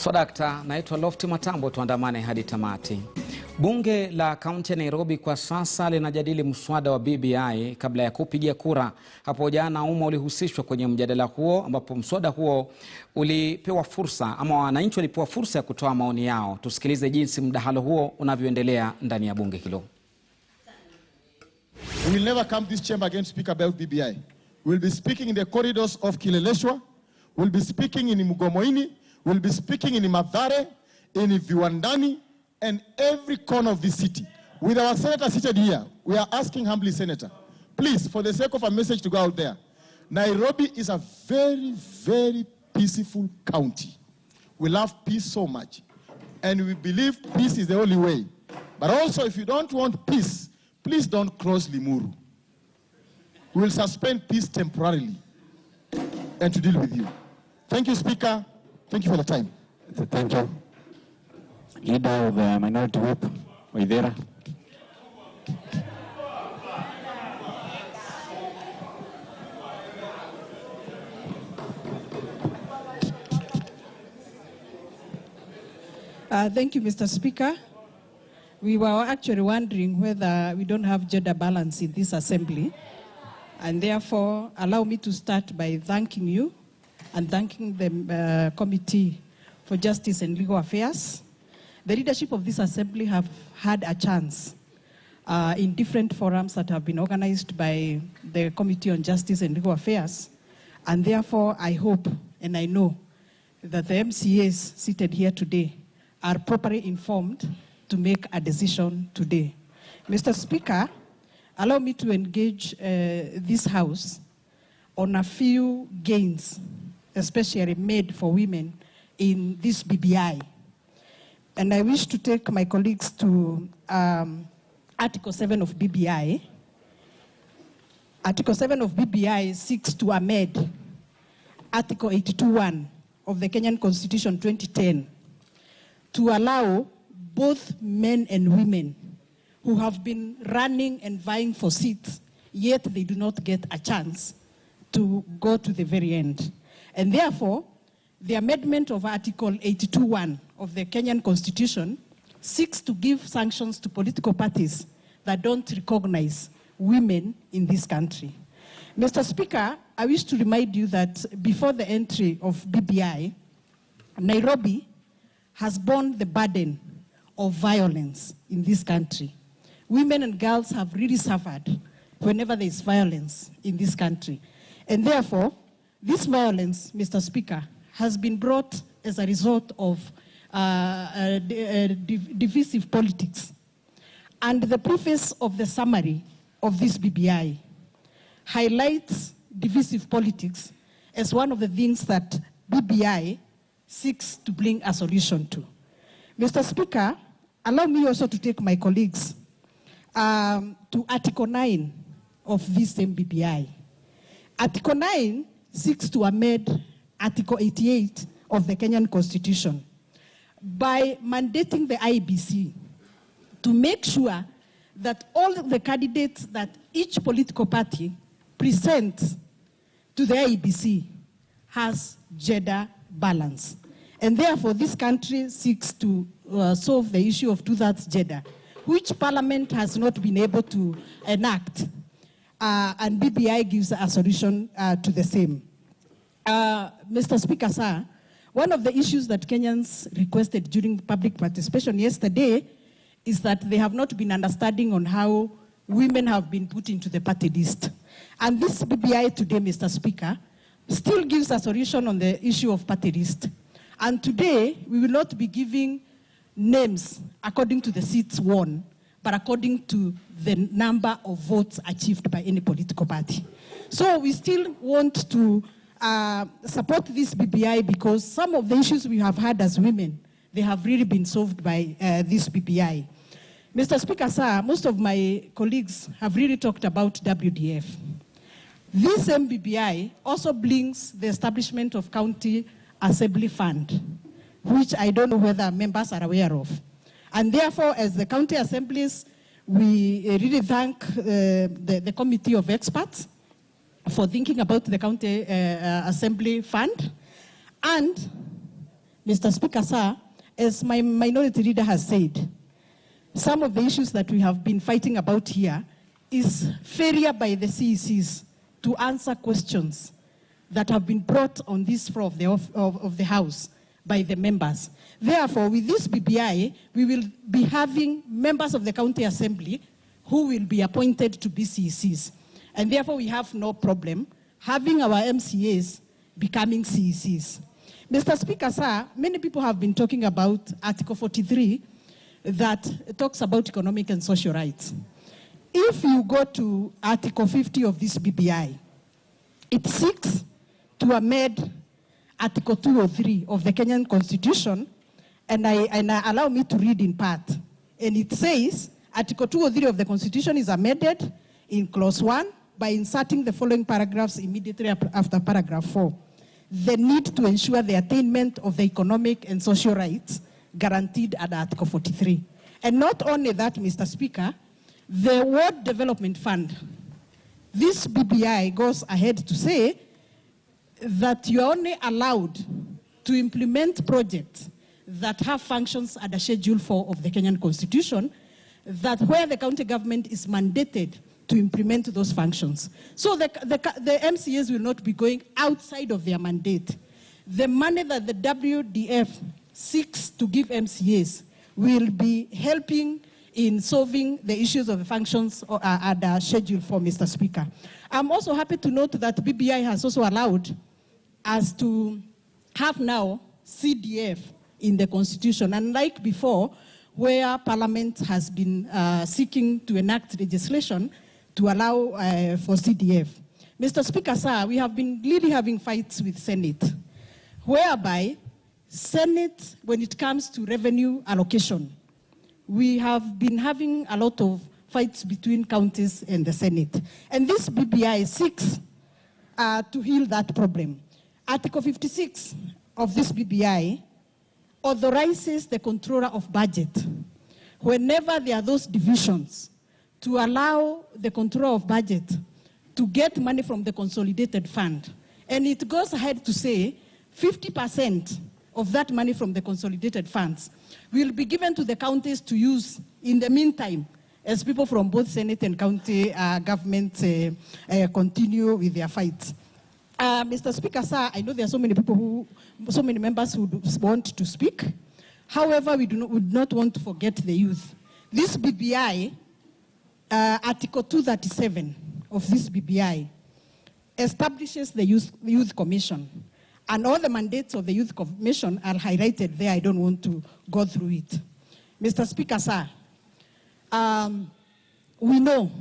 Swadakta, naitwa Lofty Matambo, tuandamane hadi tamati. Bunge la Kaunti ya Nairobi kwa sasa linajadili mswada wa BBI kabla ya kupigia kura. Hapo jana umma ulihusishwa kwenye mjadala huo, ambapo mswada huo ulipewa fursa, ama wananchi walipewa fursa ya kutoa maoni yao. Tusikilize jinsi mdahalo huo unavyoendelea ndani ya bunge hilo. We will never come this chamber again to speak about BBI. We will be speaking in the corridors of Kileleshwa. We will be speaking in Mugomoini. We will be speaking in Mathare, in Viwandani, and every corner of the city. With our senator seated here, we are asking humbly, Senator, please, for the sake of a message to go out there, Nairobi is a very, very peaceful county. We love peace so much, and we believe peace is the only way. But also, if you don't want peace, please don't cross Limuru. We will suspend peace temporarily and to deal with you. Thank you, Speaker. Thank you for the time. Thank you. Leader of the Minority Whip, Waithera. Thank you, Mr. Speaker. We were actually wondering whether we don't have gender balance in this assembly, and therefore allow me to start by thanking you and thanking the Committee for Justice and Legal Affairs. The leadership of this assembly have had a chance in different forums that have been organized by the Committee on Justice and Legal Affairs, and therefore I hope and I know that the MCAs seated here today are properly informed to make a decision today. Mr. Speaker, allow me to engage this House on a few gains, especially made for women in this BBI. And I wish to take my colleagues to Article 7 of BBI. Article 7 of BBI seeks to amend Article 82(1) of the Kenyan Constitution 2010 to allow both men and women who have been running and vying for seats, yet they do not get a chance to go to the very end. And therefore, the amendment of Article 82(1) of the Kenyan Constitution seeks to give sanctions to political parties that don't recognize women in this country. Mr. Speaker, I wish to remind you that before the entry of BBI, Nairobi has borne the burden of violence in this country. Women and girls have really suffered whenever there is violence in this country. And therefore, this violence, Mr. Speaker, has been brought as a result of divisive politics. And the preface of the summary of this BBI highlights divisive politics as one of the things that BBI seeks to bring a solution to. Mr. Speaker, allow me also to take my colleagues to Article 9 of this same BBI. Article 9 seeks to amend Article 88 of the Kenyan Constitution by mandating the IEBC to make sure that all the candidates that each political party presents to the IEBC has gender balance. And therefore, this country seeks to solve the issue of two-thirds gender, which Parliament has not been able to enact, and BBI gives a solution to the same. Mr. Speaker, sir, one of the issues that Kenyans requested during public participation yesterday is that they have not been understanding on how women have been put into the party list. And this BBI today, Mr. Speaker, still gives a solution on the issue of party list. And today, we will not be giving names according to the seats won, but according to the number of votes achieved by any political party. So we still want to support this BBI because some of the issues we have had as women, they have really been solved by this BBI. Mr. Speaker, sir, most of my colleagues have really talked about WDF. This MBBI also brings the establishment of County Assembly Fund, which I don't know whether members are aware of. And therefore, as the county assemblies, we really thank the Committee of Experts for thinking about the County Assembly Fund. And Mr. Speaker, sir, as my minority leader has said, some of the issues that we have been fighting about here is failure by the CECs to answer questions that have been brought on this floor of the House by the members. Therefore, with this BBI, we will be having members of the County Assembly who will be appointed to be CECs. And therefore, we have no problem having our MCAs becoming CECs. Mr. Speaker, sir, many people have been talking about Article 43 that talks about economic and social rights. If you go to Article 50 of this BBI, it seeks to amend Article 203 of the Kenyan Constitution, and allow me to read in part. And it says, Article 203 of the Constitution is amended in Clause 1 by inserting the following paragraphs immediately after paragraph 4. The need to ensure the attainment of the economic and social rights guaranteed under Article 43. And not only that, Mr. Speaker, the World Development Fund, this BBI goes ahead to say that you are only allowed to implement projects that have functions under Schedule 4 of the Kenyan Constitution, that where the county government is mandated to implement those functions. So the MCAs will not be going outside of their mandate. The money that the WDF seeks to give MCAs will be helping in solving the issues of the functions under Schedule 4, Mr. Speaker. I'm also happy to note that BBI has also allowed us to have now CDF in the Constitution, unlike before, where Parliament has been seeking to enact legislation to allow for CDF. Mr. Speaker, sir, we have been really having fights with Senate, whereby Senate, when it comes to revenue allocation, we have been having a lot of fights between counties and the Senate. And this BBI seeks to heal that problem. Article 56 of this BBI authorizes the controller of budget, whenever there are those divisions, to allow the controller of budget to get money from the consolidated fund. And it goes ahead to say 50% of that money from the consolidated funds will be given to the counties to use in the meantime, as people from both Senate and county government continue with their fights. Mr. Speaker, sir, I know there are so many people so many members who want to speak. However, we would not want to forget the youth. This BBI, Article 237 of this BBI, establishes the Youth Commission. And all the mandates of the Youth Commission are highlighted there. I don't want to go through it. Mr. Speaker, sir, we know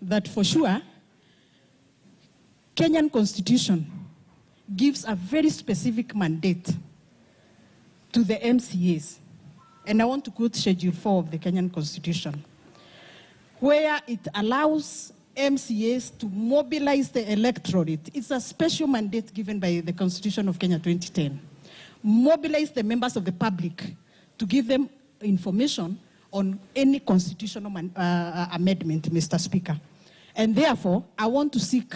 that for sure, Kenyan Constitution gives a very specific mandate to the MCAs. And I want to quote Schedule 4 of the Kenyan Constitution, where it allows MCAs to mobilize the electorate. It's a special mandate given by the Constitution of Kenya 2010. Mobilize the members of the public to give them information on any constitutional amendment, Mr. Speaker. And therefore, I want to seek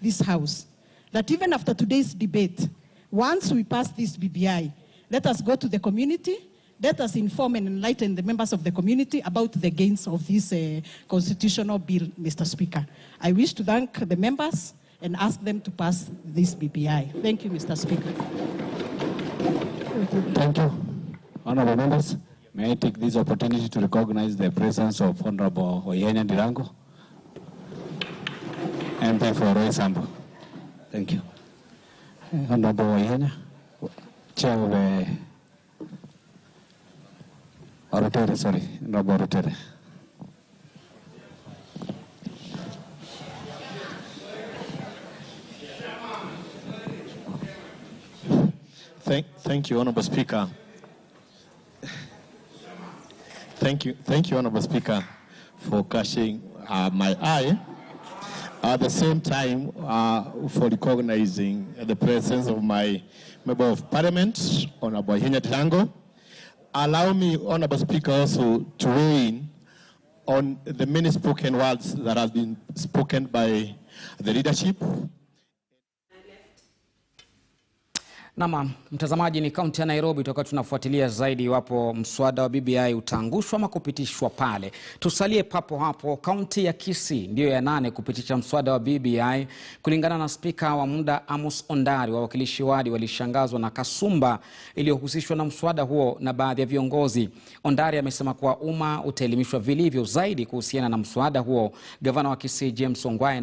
this House that even after today's debate, once we pass this BBI, let us go to the community, let us inform and enlighten the members of the community about the gains of this constitutional bill, Mr. Speaker. I wish to thank the members and ask them to pass this BBI. Thank you, Mr. Speaker. Thank you. Honorable members, may I take this opportunity to recognize the presence of Honorable Oyenya Ndirango, MP for Roysambu. Thank you. Honorable Oyenya, Chair of Authoritative, sorry, Honorable Authoritative. Thank you, Honorable Speaker. Thank you, Honorable Speaker, for catching my eye. At the same time, for recognizing the presence of my Member of Parliament, Honorable Oyenya Ndirango. Allow me, Honorable Speaker, also to weigh in on the many spoken words that have been spoken by the leadership. Naam, mtazamaji, ni kaunti ya Nairobi tutakuwa tunafuatilia zaidi iwapo mswada wa BBI utaangushwa ama kupitishwa pale. Tusalie papo hapo. Kaunti ya Kisii ndio ya 8 kupitisha mswada wa BBI. Kulingana na spika wa muda Amos Ondari, wawakilishi wadi walishangazwa na kasumba iliyohusishwa na mswada huo na baadhi ya viongozi. Ondari amesema kuwa umma utaelimishwa vilivyo zaidi kuhusiana na mswada huo. Gavana wa Kisii James Ongwae